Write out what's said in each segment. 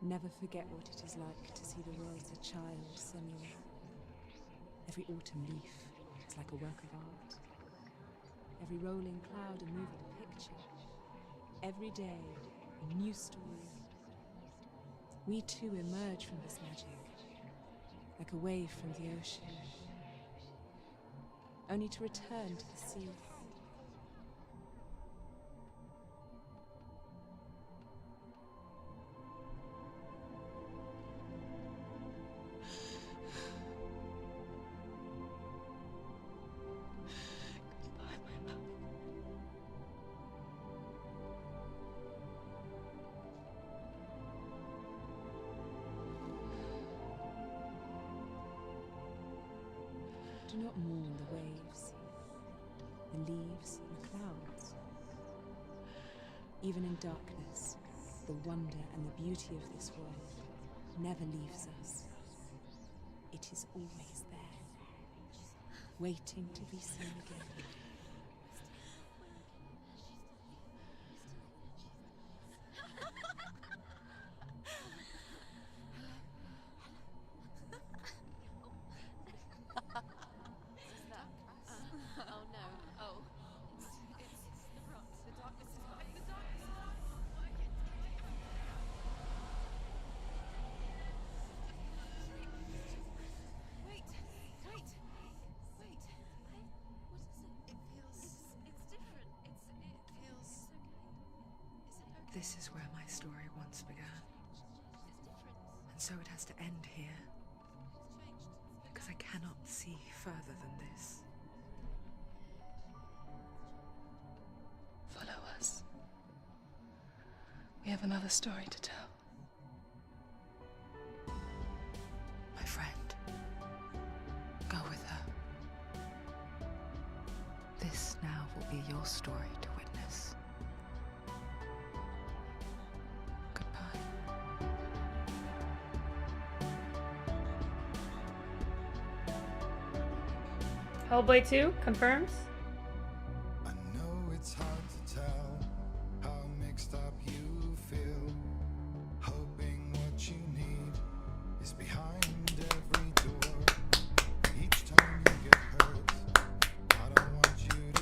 Never forget what it is like to see the world as a child, Senua. Every autumn leaf is like a work of art. Every rolling cloud a moving picture. Every day, a new story. We too emerge from this magic, like a wave from the ocean, only to return to the sea. Do not mourn the waves, the leaves and the clouds. Even in darkness, the wonder and the beauty of this world never leaves us. It is always there, waiting to be seen again. Oh no. Oh. It's the rot. The darkness is coming. The darkness is coming. Wait. What is it? It feels... It's different. It feels... It's okay. Is it okay? This is where my story once began. It's different. And so it has to end here, It's changed. because I cannot see further than this. Follow us. We have another story to tell. My friend, go with her. This now will be your story to witness. Goodbye. Hellblade 2 confirms. I know it's hard to tell how mixed up you feel, hoping what you need is behind every door. Each time you get hurt, I don't want you to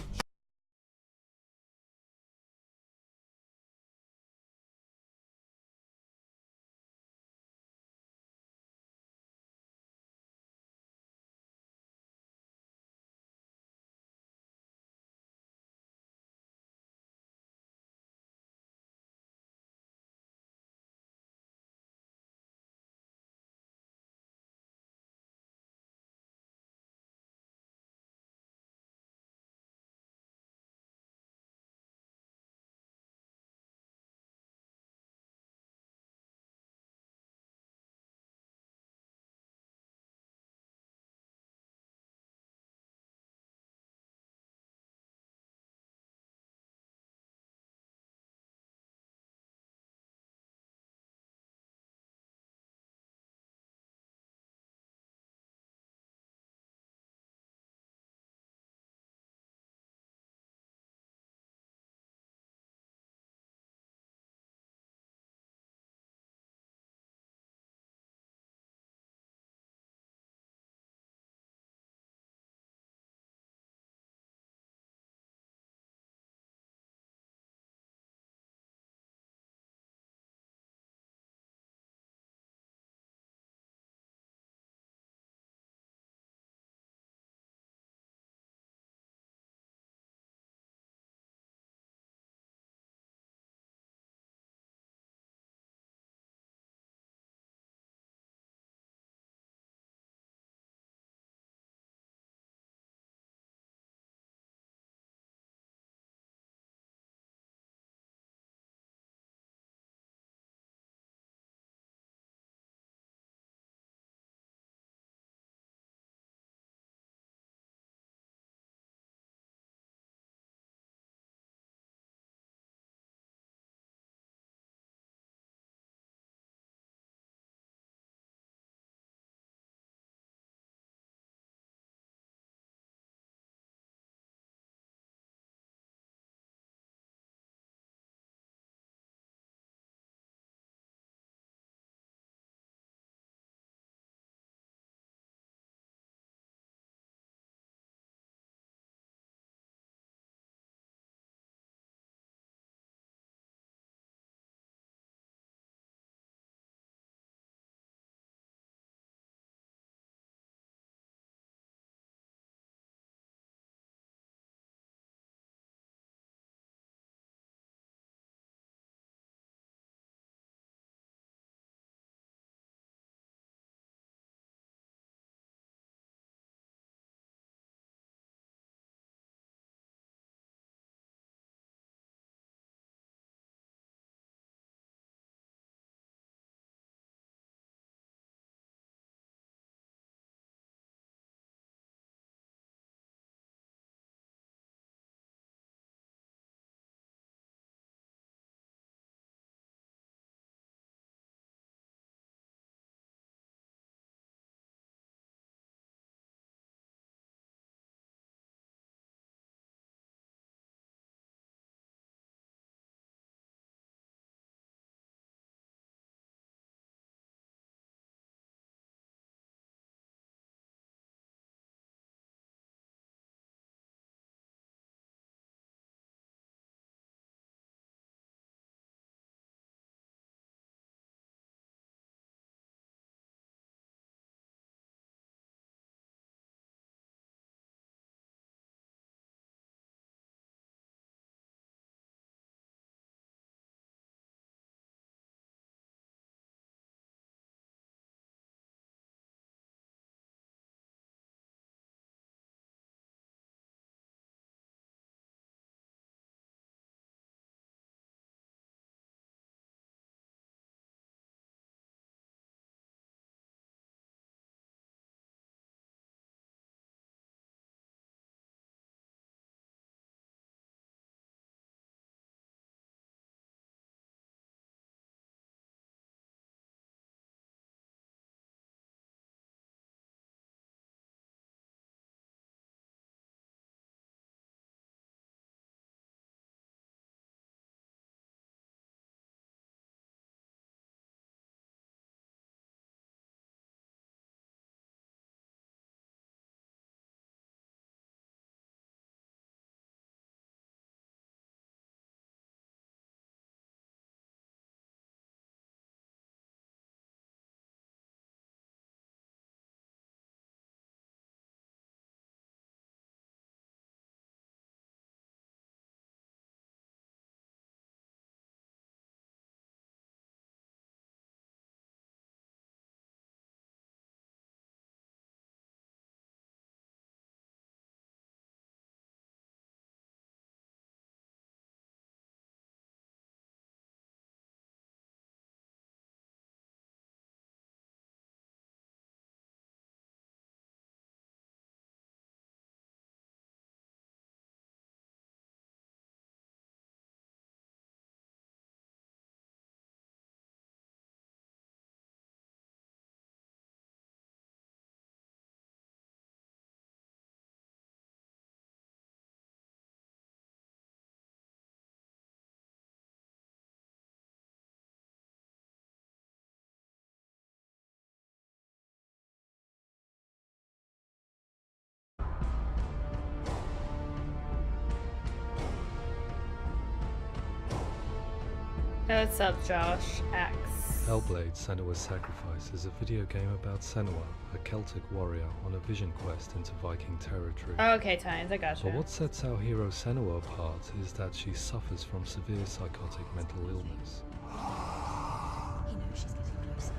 Oh, what's up, Josh? X. Hellblade: Senua's Sacrifice is a video game about Senua, a Celtic warrior on a vision quest into Viking territory. Okay, Tynes, I gotcha. But what sets our hero Senua apart is that she suffers from severe psychotic mental illness. He knows she's getting closer.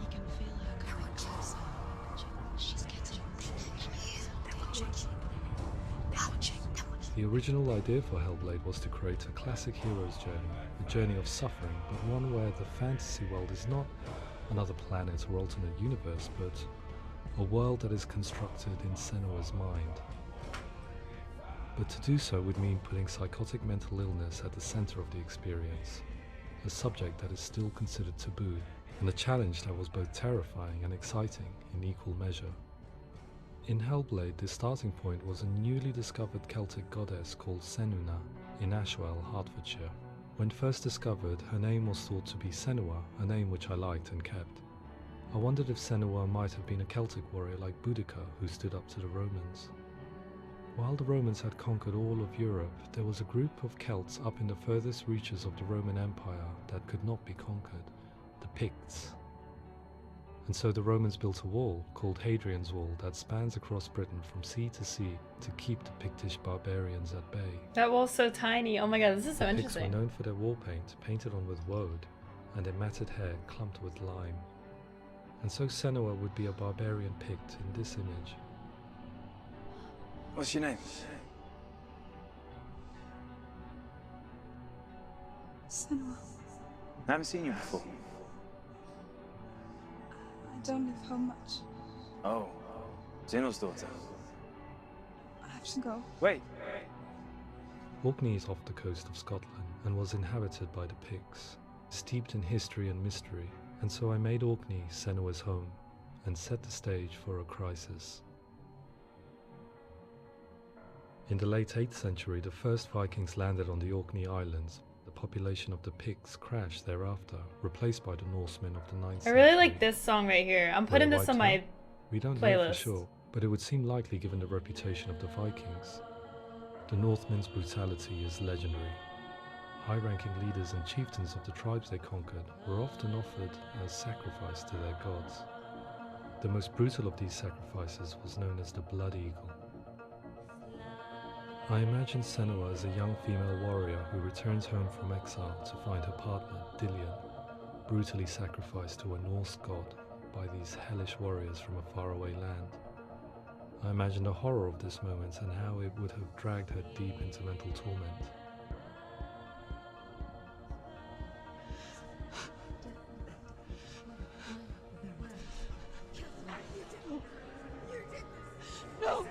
He can feel her coming closer. She's getting The original idea for Hellblade was to create a classic hero's journey, a journey of suffering, but one where the fantasy world is not another planet or alternate universe, but a world that is constructed in Senua's mind. But to do so would mean putting psychotic mental illness at the center of the experience, a subject that is still considered taboo, and a challenge that was both terrifying and exciting in equal measure. In Hellblade, the starting point was a newly discovered Celtic goddess called Senua in Ashwell, Hertfordshire. When first discovered, her name was thought to be Senua, a name which I liked and kept. I wondered if Senua might have been a Celtic warrior like Boudica who stood up to the Romans. While the Romans had conquered all of Europe, there was a group of Celts up in the furthest reaches of the Roman Empire that could not be conquered, the Picts. And so the Romans built a wall, called Hadrian's Wall, that spans across Britain from sea to sea to keep the Pictish barbarians at bay. That wall's so tiny. Oh my god, this is so The Picts interesting. were known for their war paint, painted on with woad, and their matted hair clumped with lime. And so Senua would be a barbarian Pict in this image. What's your name? Senua, I haven't seen you before. I don't leave home much. Oh, Zenua's daughter. I have to go. Wait. Orkney is off the coast of Scotland and was inhabited by the Picts, steeped in history and mystery, and so I made Orkney Senua's home and set the stage for a crisis. In the late 8th century, the first Vikings landed on the Orkney Islands. The population of the Picts crashed thereafter, replaced by the Norsemen of the 9th I century. really like this song right here. I'm putting this on my We don't know playlist. for sure, but it would seem likely given the reputation of the Vikings. The Northmen's brutality is legendary. High-ranking leaders and chieftains of the tribes they conquered were often offered as sacrifice to their gods. The most brutal of these sacrifices was known as the Blood Eagle. I imagine Senua as a young female warrior who returns home from exile to find her partner, Dillion, brutally sacrificed to a Norse god by these hellish warriors from a faraway land. I imagine the horror of this moment and how it would have dragged her deep into mental torment. No!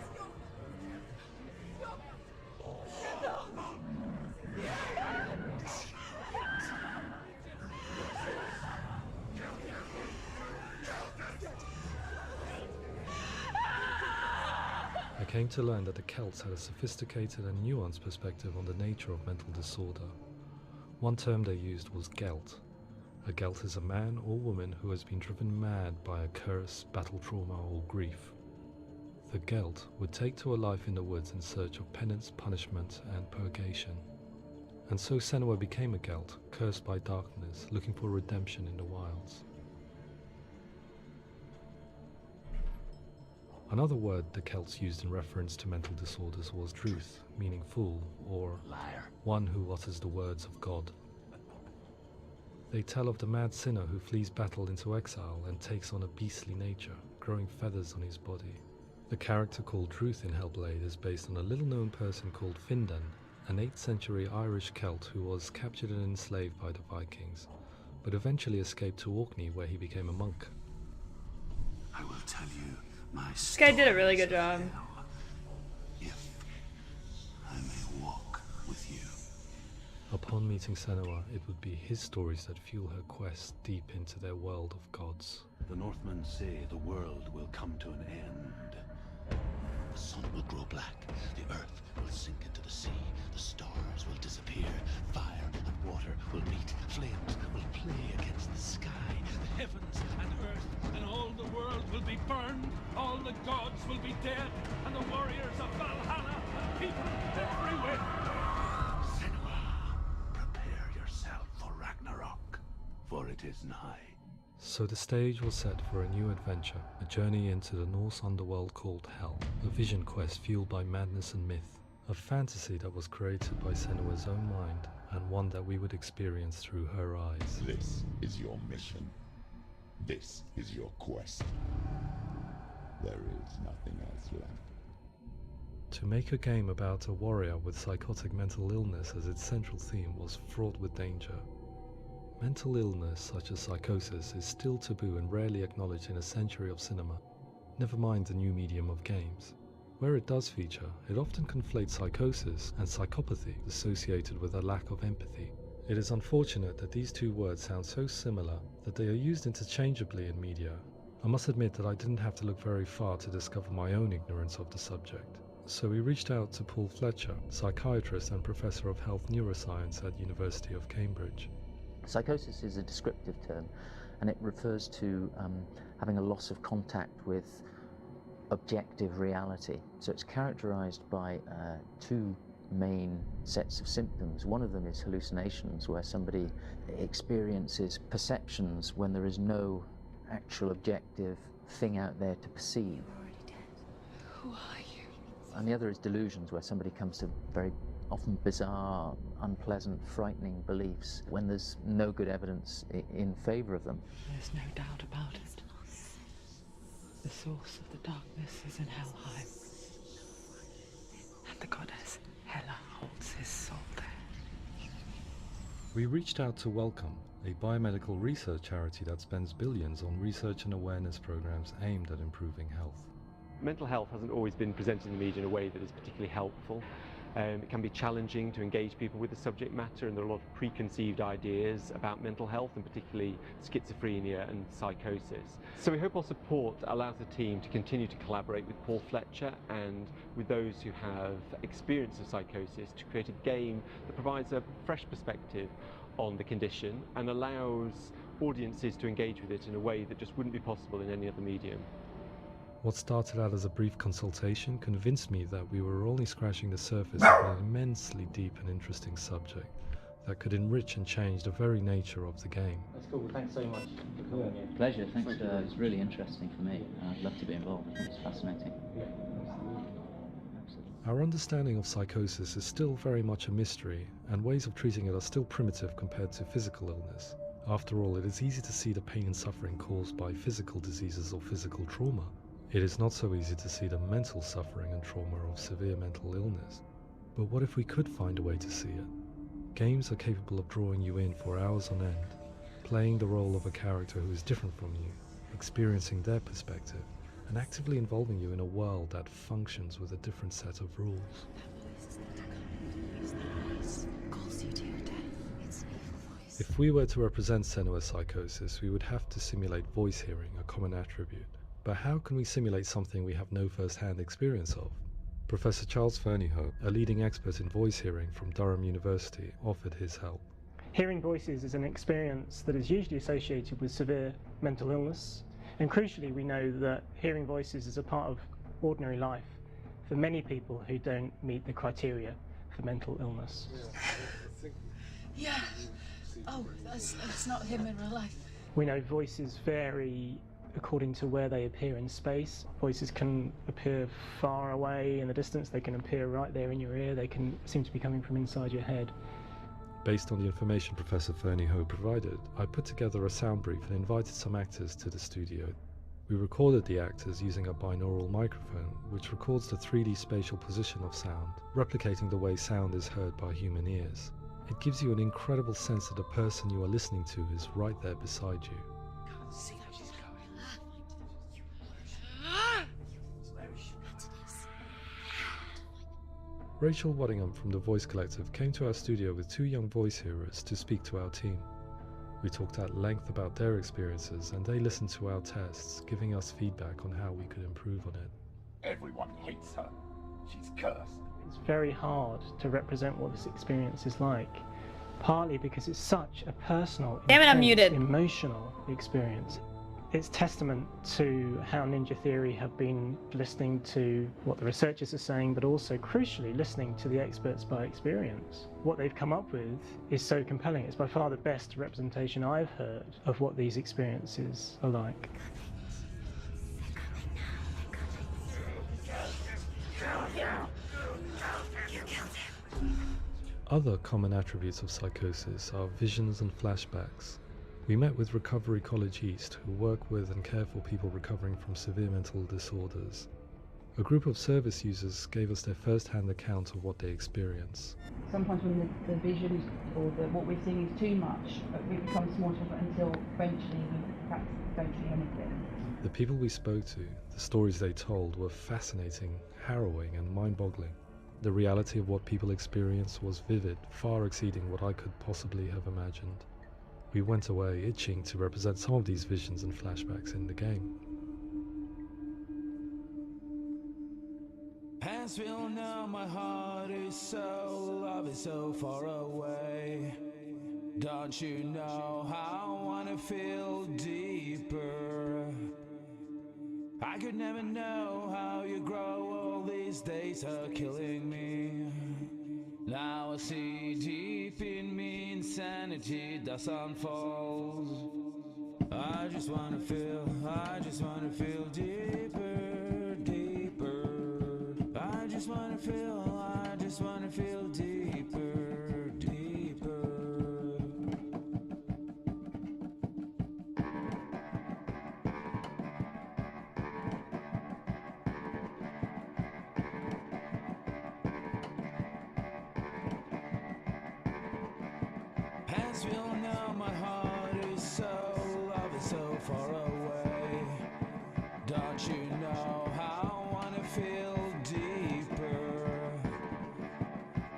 I came to learn that the Celts had a sophisticated and nuanced perspective on the nature of mental disorder. One term they used was Gelt. A Gelt is a man or woman who has been driven mad by a curse, battle trauma, or grief. The Gelt would take to a life in the woods in search of penance, punishment, and purgation. And so Senua became a Gelt, cursed by darkness, looking for redemption in the wilds. Another word the Celts used in reference to mental disorders was druth, meaning fool, or liar, one who utters the words of God. They tell of the mad sinner who flees battle into exile and takes on a beastly nature, growing feathers on his body. The character called Druth in Hellblade is based on a little-known person called Findan, an 8th century Irish Celt who was captured and enslaved by the Vikings, but eventually escaped to Orkney where he became a monk. I will tell you my This guy did a really good job. If I may walk with you. Upon meeting Senua, it would be his stories that fuel her quest deep into their world of gods. The Northmen say the world will come to an end. The sun will grow black, the earth will sink into the sea, the stars will disappear, fire and water will meet, flames will play against the sky, the heavens and earth and all the world will be burned, all the gods will be dead, and the warriors of Valhalla and people everywhere. Senua, prepare yourself for Ragnarok. for it is nigh. So the stage was set for a new adventure, a journey into the Norse underworld called Hell, a vision quest fueled by madness and myth, a fantasy that was created by Senua's own mind, and one that we would experience through her eyes. This is your mission. This is your quest. There is nothing else left. To make a game about a warrior with psychotic mental illness as its central theme was fraught with danger. Mental illness such as psychosis is still taboo and rarely acknowledged in a century of cinema, never mind the new medium of games. Where it does feature, it often conflates psychosis and psychopathy associated with a lack of empathy. It is unfortunate that these two words sound so similar that they are used interchangeably in media. I must admit that I didn't have to look very far to discover my own ignorance of the subject. So we reached out to Paul Fletcher, psychiatrist and professor of health neuroscience at University of Cambridge. Psychosis is a descriptive term, and it refers to having a loss of contact with objective reality. So it's characterized by two main sets of symptoms. One of them is hallucinations, where somebody experiences perceptions when there is no actual objective thing out there to perceive. Who are you? And the other is delusions, where somebody comes to very often bizarre, unpleasant, frightening beliefs when there's no good evidence in favor of them. There's no doubt about it. The source of the darkness is in Helheim. And the goddess Hela holds his soul there. We reached out to Welcome, a biomedical research charity that spends billions on research and awareness programs aimed at improving health. Mental health hasn't always been presented in the media in a way that is particularly helpful. It can be challenging to engage people with the subject matter, and there are a lot of preconceived ideas about mental health, and particularly schizophrenia and psychosis. So we hope our support allows the team to continue to collaborate with Paul Fletcher and with those who have experience of psychosis to create a game that provides a fresh perspective on the condition and allows audiences to engage with it in a way that just wouldn't be possible in any other medium. What started out as a brief consultation convinced me that we were only scratching the surface of an immensely deep and interesting subject that could enrich and change the very nature of the game. That's cool. Thanks so much for calling me. Pleasure. Thanks. It's really interesting for me. I'd love to be involved. It's fascinating. Absolutely. Our understanding of psychosis is still very much a mystery, and ways of treating it are still primitive compared to physical illness. After all, it is easy to see the pain and suffering caused by physical diseases or physical trauma. It is not so easy to see the mental suffering and trauma of severe mental illness. But what if we could find a way to see it? Games are capable of drawing you in for hours on end, playing the role of a character who is different from you, experiencing their perspective, and actively involving you in a world that functions with a different set of rules. If we were to represent Senua's psychosis, we would have to simulate voice hearing, a common attribute. But how can we simulate something we have no first-hand experience of? Professor Charles Fernyhough, a leading expert in voice hearing from Durham University, offered his help. Hearing voices is an experience that is usually associated with severe mental illness, and crucially we know that hearing voices is a part of ordinary life for many people who don't meet the criteria for mental illness. Yeah. Oh, that's not him in real life. We know voices vary according to where they appear in space. Voices can appear far away in the distance, they can appear right there in your ear, they can seem to be coming from inside your head. Based on the information Professor Fernyhough provided, I put together a sound brief and invited some actors to the studio. We recorded the actors using a binaural microphone, which records the 3D spatial position of sound, replicating the way sound is heard by human ears. It gives you an incredible sense that the person you are listening to is right there beside you. Can't see how she's going. Rachel Waddingham from the Voice Collective came to our studio with two young voice hearers to speak to our team. We talked at length about their experiences, and they listened to our tests, giving us feedback on how we could improve on it. Everyone hates her. She's cursed. It's very hard to represent what this experience is like, partly because it's such a personal, Damn it, I'm intense, muted. emotional experience. It's testament to how Ninja Theory have been listening to what the researchers are saying, but also crucially listening to the experts by experience. What they've come up with is so compelling. It's by far the best representation I've heard of what these experiences are like. Other common attributes of psychosis are visions and flashbacks. We met with Recovery College East, who work with and care for people recovering from severe mental disorders. A group of service users gave us their first-hand account of what they experience. Sometimes when the visions or what we're seeing is too much, it becomes more difficult until eventually we perhaps don't see anything. The people we spoke to, the stories they told, were fascinating, harrowing and mind-boggling. The reality of what people experienced was vivid, far exceeding what I could possibly have imagined. We went away itching to represent some of these visions and flashbacks in the game. Hands feel now, my heart is so, love is so far away. Don't you know how I wanna feel deeper? I could never know how you grow, all these days are killing me. Now I see deep in me insanity does unfold. I just wanna feel deeper, deeper. I just wanna feel deeper, deeper. Hands feel now, my heart is so, love is so far away. Don't you know how I wanna feel deeper?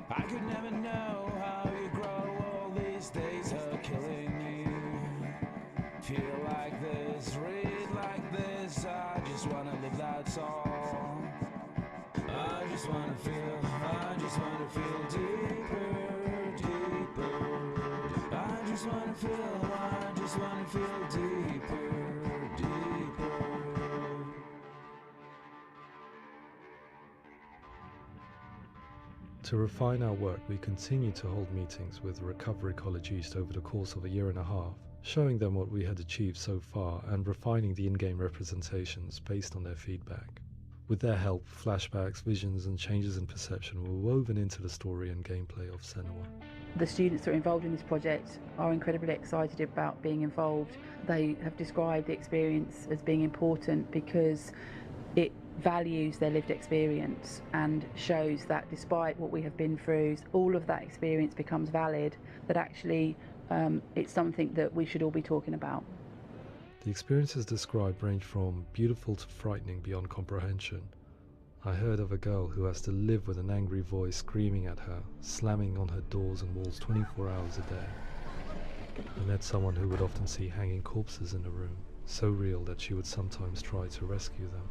I could never know how you grow, all these days are killing me. Feel like this, read like this, I just wanna live, that's all. I just wanna feel deeper, deeper. I just wanna feel deeper, deeper. To refine our work, we continued to hold meetings with Recovery College East over the course of a year and a half, showing them what we had achieved so far and refining the in-game representations based on their feedback. With their help, flashbacks, visions and changes in perception were woven into the story and gameplay of Senua. The students that are involved in this project are incredibly excited about being involved. They have described the experience as being important because it values their lived experience and shows that despite what we have been through, all of that experience becomes valid, that actually it's something that we should all be talking about. The experiences described range from beautiful to frightening beyond comprehension. I heard of a girl who has to live with an angry voice screaming at her, slamming on her doors and walls 24 hours a day. I met someone who would often see hanging corpses in a room, so real that she would sometimes try to rescue them.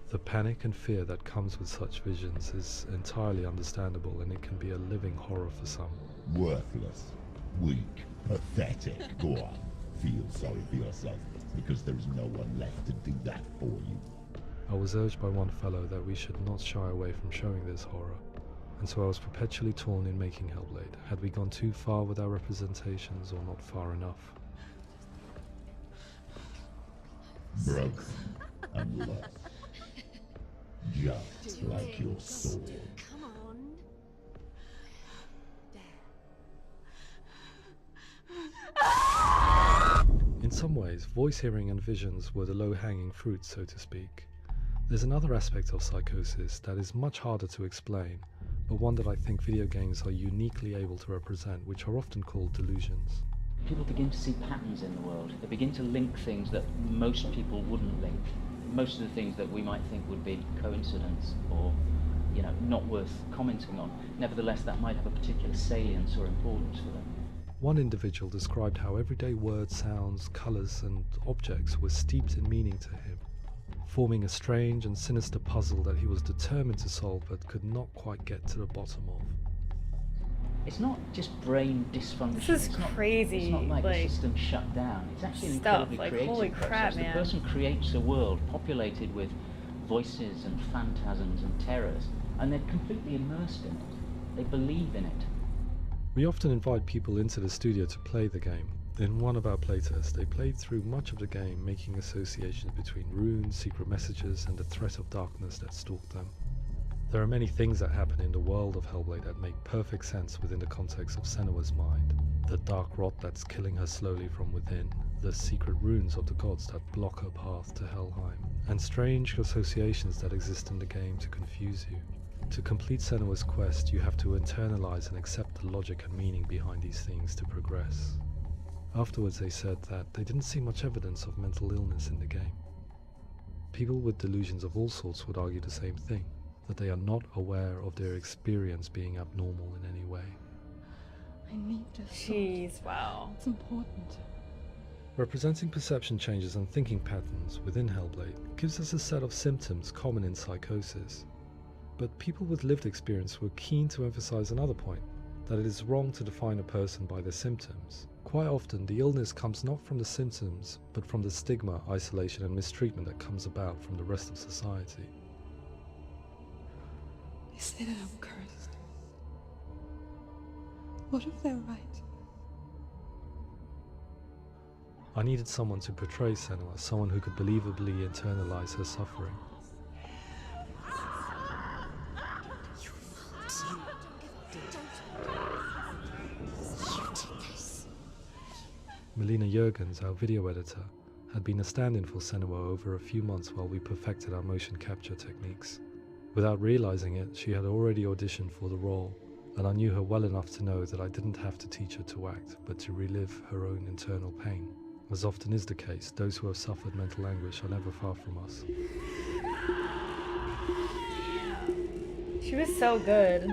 The panic and fear that comes with such visions is entirely understandable, and it can be a living horror for some. Worthless, weak, pathetic. Go on, feel sorry for yourself, because there is no one left to do that for you. I was urged by one fellow that we should not shy away from showing this horror, and so I was perpetually torn in making Hellblade. Had we gone too far with our representations or not far enough? Broken and lost, just like your sword. Come on. In some ways, voice hearing and visions were the low-hanging fruit, so to speak. There's another aspect of psychosis that is much harder to explain, but one that I think video games are uniquely able to represent, which are often called delusions. People begin to see patterns in the world. They begin to link things that most people wouldn't link. Most of the things that we might think would be coincidence or, not worth commenting on. Nevertheless, that might have a particular salience or importance for them. One individual described how everyday words, sounds, colours and objects were steeped in meaning to him, forming a strange and sinister puzzle that he was determined to solve but could not quite get to the bottom of. It's not just brain dysfunction. This is it's not, crazy. It's not like the like, system shut down. It's actually an stuff. incredibly Like, creative holy process. crap, man. The person creates a world populated with voices and phantasms and terrors, and they're completely immersed in it. They believe in it. We often invite people into the studio to play the game. In one of our playtests, they played through much of the game, making associations between runes, secret messages, and the threat of darkness that stalked them. There are many things that happen in the world of Hellblade that make perfect sense within the context of Senua's mind. The dark rot that's killing her slowly from within, the secret runes of the gods that block her path to Helheim, and strange associations that exist in the game to confuse you. To complete Senua's quest, you have to internalize and accept the logic and meaning behind these things to progress. Afterwards they said that they didn't see much evidence of mental illness in the game. People with delusions of all sorts would argue the same thing, that they are not aware of their experience being abnormal in any way. I need to. Jeez, wow. It's important. Representing perception changes and thinking patterns within Hellblade gives us a set of symptoms common in psychosis. But people with lived experience were keen to emphasize another point, that it is wrong to define a person by their symptoms. Quite often, the illness comes not from the symptoms, but from the stigma, isolation and mistreatment that comes about from the rest of society. They say that I'm cursed. What if they're right? I needed someone to portray Senua, someone who could believably internalize her suffering. Melina Jurgens, our video editor, had been a stand-in for Senua over a few months while we perfected our motion capture techniques. Without realizing it, she had already auditioned for the role, and I knew her well enough to know that I didn't have to teach her to act, but to relive her own internal pain. As often is the case, those who have suffered mental anguish are never far from us. She was so good.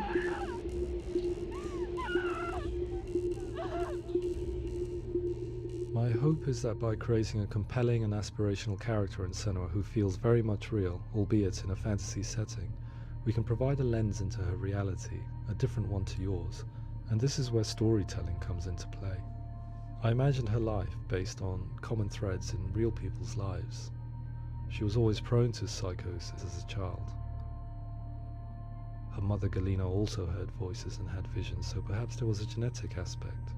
My hope is that by creating a compelling and aspirational character in Senua who feels very much real, albeit in a fantasy setting, we can provide a lens into her reality, a different one to yours, and this is where storytelling comes into play. I imagined her life based on common threads in real people's lives. She was always prone to psychosis as a child. Her mother Galina also heard voices and had visions, so perhaps there was a genetic aspect.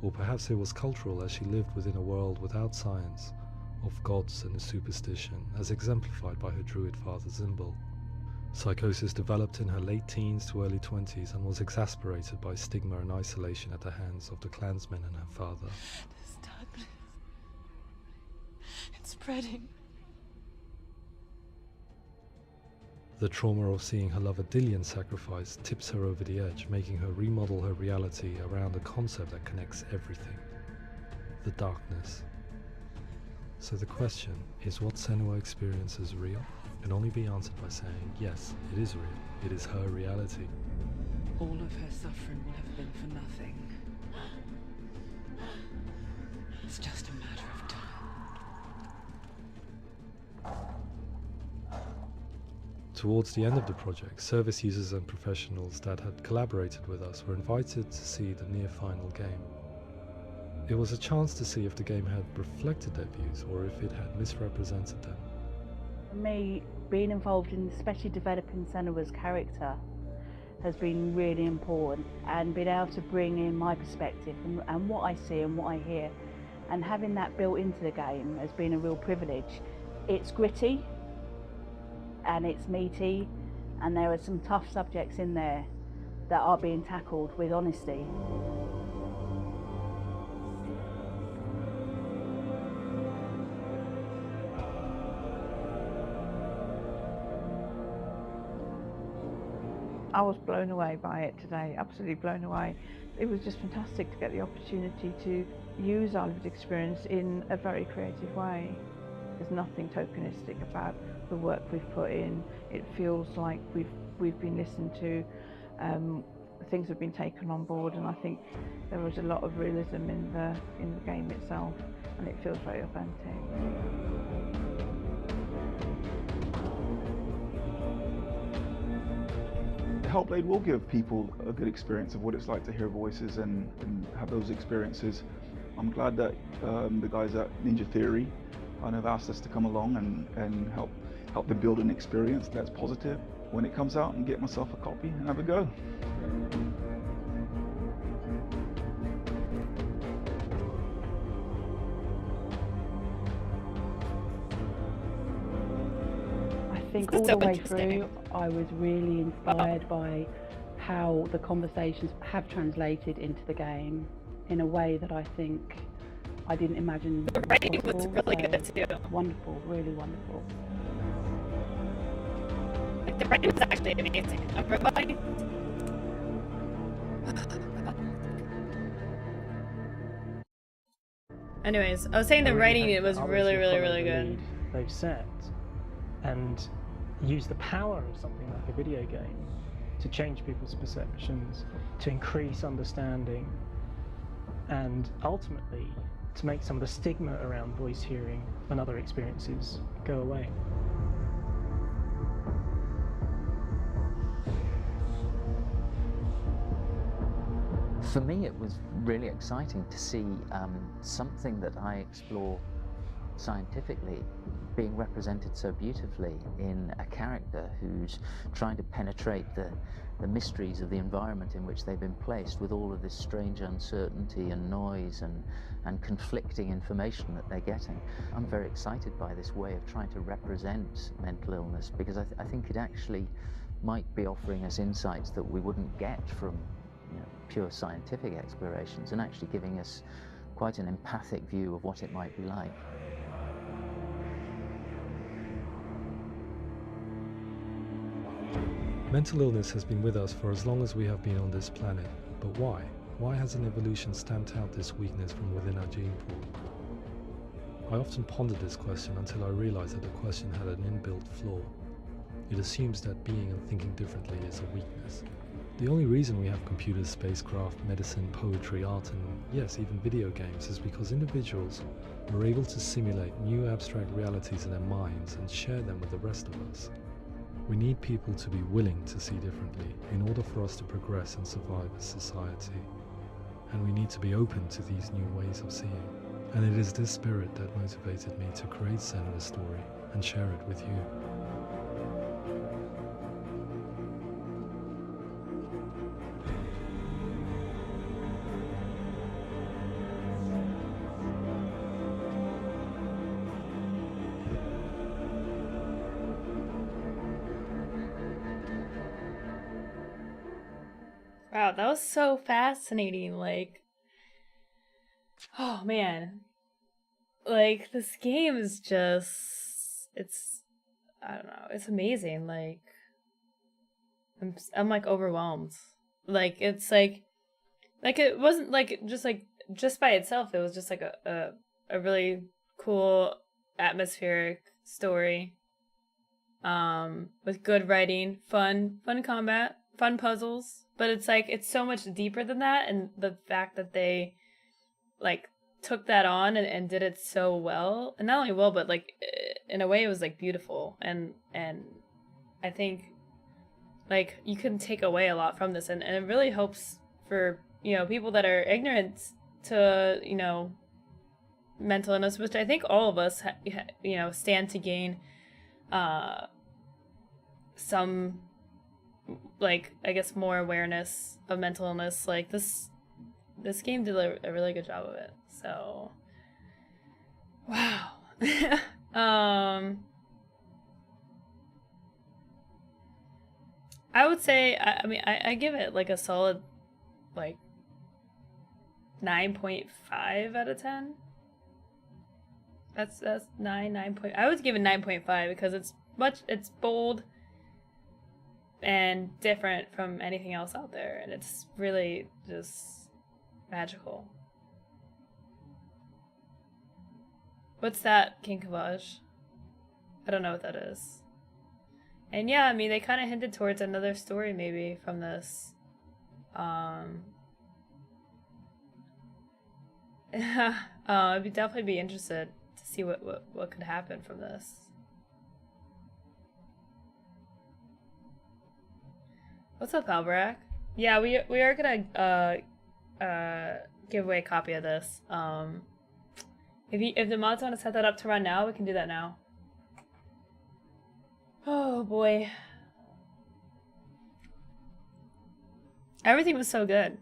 Or perhaps it was cultural, as she lived within a world without science, of gods and superstition, as exemplified by her druid father Zimbal. Psychosis developed in her late teens to early 20s and was exacerbated by stigma and isolation at the hands of the clansmen and her father. This darkness. It's spreading. The trauma of seeing her lover Dillian sacrificed tips her over the edge, making her remodel her reality around a concept that connects everything: the darkness. So the question, is what Senua experiences real? Can only be answered by saying, yes, it is real. It is her reality. All of her suffering will have been for nothing. It's just a matter of time. Towards the end of the project, service users and professionals that had collaborated with us were invited to see the near-final game. It was a chance to see if the game had reflected their views or if it had misrepresented them. For me, being involved in especially developing Senua's character has been really important, and being able to bring in my perspective and what I see and what I hear, and having that built into the game has been a real privilege. It's gritty and it's meaty, and there are some tough subjects in there that are being tackled with honesty. I was blown away by it today, absolutely blown away. It was just fantastic to get the opportunity to use our lived experience in a very creative way. There's nothing tokenistic about the work we've put in. It feels like we've been listened to, things have been taken on board, and I think there was a lot of realism in the game itself, and it feels very authentic. Hellblade will give people a good experience of what it's like to hear voices and have those experiences. I'm glad that the guys at Ninja Theory have asked us to come along and help them build an experience that's positive when it comes out, and get myself a copy and have a go. I think all the way through, I was really inspired by how the conversations have translated into the game in a way that I think I didn't imagine The writing was possible. really good too. Wonderful, really wonderful. Like, the writing was actually amazing. Everybody. Anyways, I was saying the writing, it was really, really, really good. They've set and use the power of something like a video game to change people's perceptions, to increase understanding, and ultimately to make some of the stigma around voice hearing and other experiences go away. For me, it was really exciting to see something that I explore scientifically being represented so beautifully in a character who's trying to penetrate the mysteries of the environment in which they've been placed, with all of this strange uncertainty and noise and conflicting information that they're getting. I'm very excited by this way of trying to represent mental illness, because I think it actually might be offering us insights that we wouldn't get from pure scientific explorations, and actually giving us quite an empathic view of what it might be like. Mental illness has been with us for as long as we have been on this planet, but why? Why hasn't evolution stamped out this weakness from within our gene pool? I often pondered this question until I realized that the question had an inbuilt flaw. It assumes that being and thinking differently is a weakness. The only reason we have computers, spacecraft, medicine, poetry, art, and yes, even video games is because individuals are able to simulate new abstract realities in their minds and share them with the rest of us. We need people to be willing to see differently in order for us to progress and survive as society. And we need to be open to these new ways of seeing. And it is this spirit that motivated me to create Senua's story and share it with you. Wow, that was so fascinating. Like, oh man, like this game is just, I don't know, it's amazing. Like, I'm like overwhelmed. Like, it's like it wasn't like just by itself. It was just like a really cool atmospheric story. With good writing, fun combat, fun puzzles. But it's like, it's so much deeper than that, and the fact that they like took that on and did it so well, and not only well, but like in a way it was like beautiful, and I think like you can take away a lot from this, and it really hopes for people that are ignorant to mental illness, which I think all of us stand to gain some, like, I guess more awareness of mental illness. Like this game did a really good job of it. So wow. I would say I give it like a solid like 9.5 out of 10. That's 9 point. I would give it 9.5 because it's bold and different from anything else out there, and it's really just magical. What's that, King Kavaj? I don't know what that is. And yeah, I mean, they kind of hinted towards another story maybe from this. I'd definitely be interested to see what could happen from this. What's up, Alberac? Yeah, we are gonna give away a copy of this. If the mods want to set that up to run now, we can do that now. Oh boy. Everything was so good.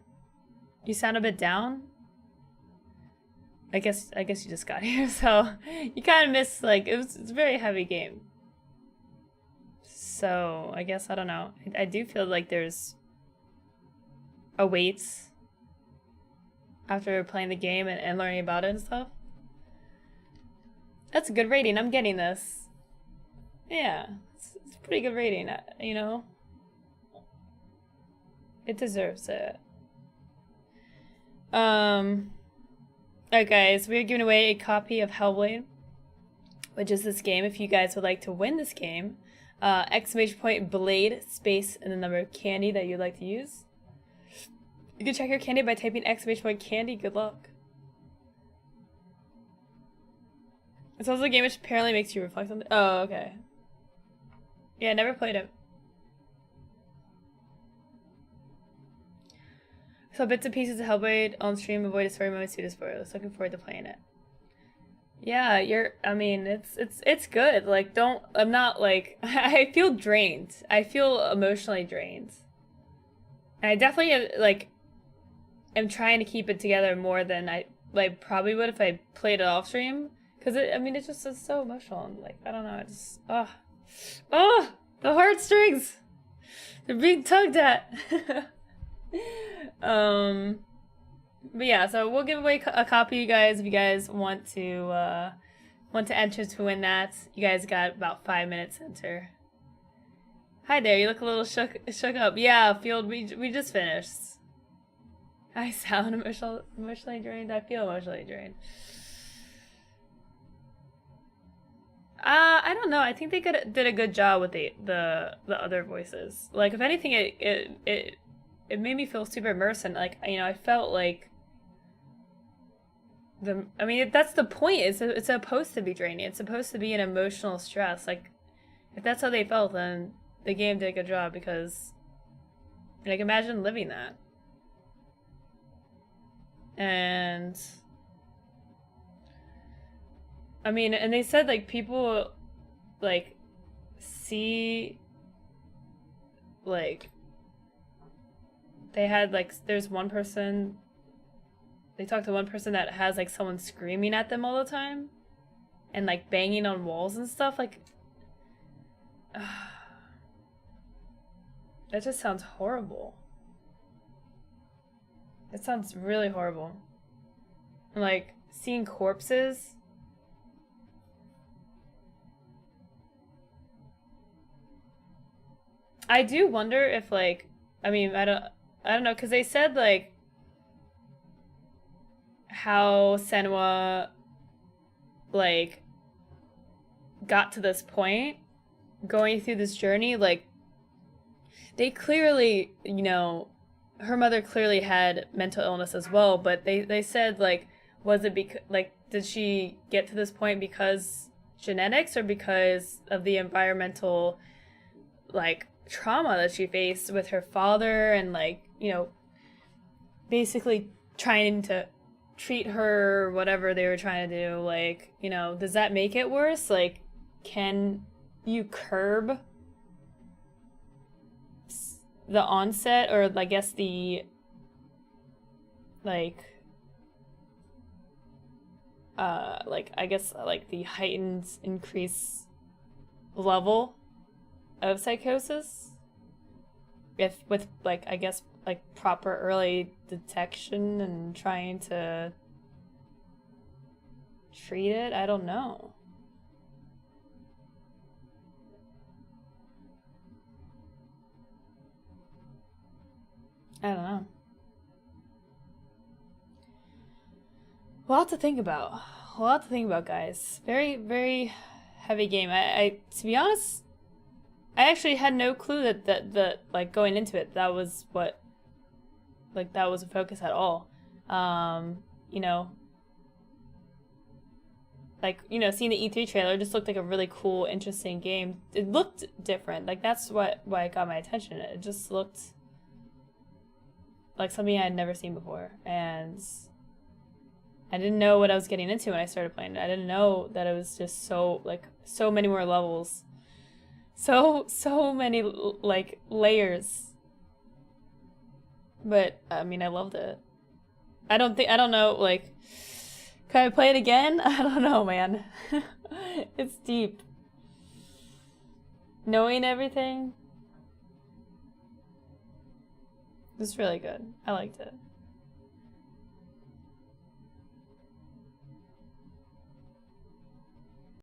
You sound a bit down? I guess you just got here, so you kind of missed, like, it's a very heavy game. So, I guess, I don't know. I do feel like there's a wait after playing the game and learning about it and stuff. That's a good rating. I'm getting this. Yeah, it's a pretty good rating, you know? It deserves it. Alright guys, we're giving away a copy of Hellblade, which is this game. If you guys would like to win this game, exclamation point blade space and the number of candy that you'd like to use. You can check your candy by typing exclamation point candy. Good luck. It's also a game which apparently makes you reflect on oh, okay. Yeah, I never played it. So bits and pieces of Hellblade on stream, avoid a story moments due to spoilers. Looking forward to playing it. Yeah, I mean, it's good. Like, I'm not like, I feel drained. I feel emotionally drained. And I definitely, like, am trying to keep it together more than I, like, probably would if I played it off stream. Because, I mean, it's so emotional. And, like, I don't know, it's just, oh, the heartstrings! They're being tugged at! But yeah, so we'll give away a copy, you guys, if you guys want to enter to win that. You guys got about 5 minutes to enter. Hi there, you look a little shook up. Yeah, Field, we just finished. I sound emotionally drained. I feel emotionally drained. I don't know. I think they did a good job with the other voices. Like, if anything, it made me feel super immersed, and, like, you know, I felt like I mean, that's the point. It's supposed to be draining. It's supposed to be an emotional stress. Like, if that's how they felt, then the game did a good job, because, like, imagine living that. And I mean, and they said, like, people, like, see, like, they had, like, there's one person, they talked to one person that has, like, someone screaming at them all the time and, like, banging on walls and stuff. Like, that just sounds horrible. It sounds really horrible. And, like, seeing corpses. I do wonder if, like, I mean, I don't know, because they said, like, how Senua, like, got to this point, going through this journey. Like, they clearly, you know, her mother clearly had mental illness as well, but they said, like, was it because, like, did she get to this point because genetics or because of the environmental, like, trauma that she faced with her father and, like, you know, basically trying to treat her, whatever they were trying to do. Like, you know, does that make it worse? Like, can you curb the onset, or I guess the, like, I guess, like, the heightened increase level of psychosis, if with, like, I guess, like, proper early detection and trying to treat it? I don't know. I don't know. A lot to think about. A lot to think about, guys. Very, very heavy game. I to be honest, I actually had no clue that like, going into it, that was what, like, that was a focus at all. You know, like, you know, seeing the E3 trailer, it just looked like a really cool, interesting game. It looked different. Like, that's why it got my attention. It just looked like something I had never seen before. And I didn't know what I was getting into when I started playing it. I didn't know that it was just so, like, so many more levels. So many, like, layers. But, I mean, I loved it. I don't know, like, can I play it again? I don't know, man. It's deep. Knowing everything. It's really good. I liked it.